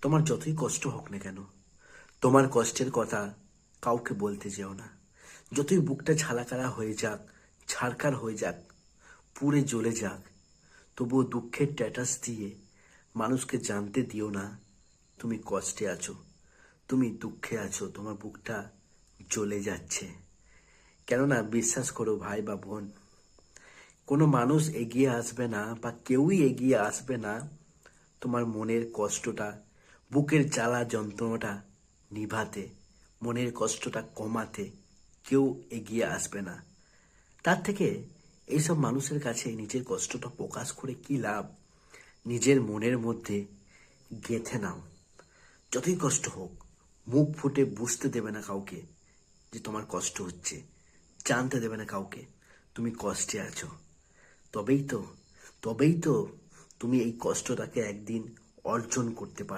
তোমার যতই কষ্ট হোক না কেন, তোমার কষ্টের কথা কাউকে বলতে যেও না। যতই বুকটা ঝালাকারা হয়ে যাক, ছারকার হয়ে যাক, পুড়ে জ্বলে যাক, তবুও দুঃখের স্ট্যাটাস দিয়ে মানুষকে জানতে দিও না তুমি কষ্টে আছো, তুমি দুঃখে আছো, তোমার বুকটা জ্বলে যাচ্ছে। কেননা বিশ্বাস করো ভাই বা বোন, কোনো মানুষ এগিয়ে আসবে না বা কেউই এগিয়ে আসবে না তোমার মনের কষ্টটা, বুকের জ্বালা যন্ত্রণাটা নিভাতে, মনের কষ্টটা কমাতে কেউ এগিয়ে আসবে না। তার থেকে এইসব মানুষের কাছে নিজের কষ্টটা প্রকাশ করে কি লাভ? নিজের মনের মধ্যে গেঁথে নাও। যতই কষ্ট হোক, মুখ ফুটে বুঝতে দেবে না কাউকে যে তোমার কষ্ট হচ্ছে, জানতে দেবে না কাউকে তুমি কষ্টে আছো। তবেই তো তবেই তো তুমি এই কষ্টটাকে একদিন অর্জন করতে পারবে।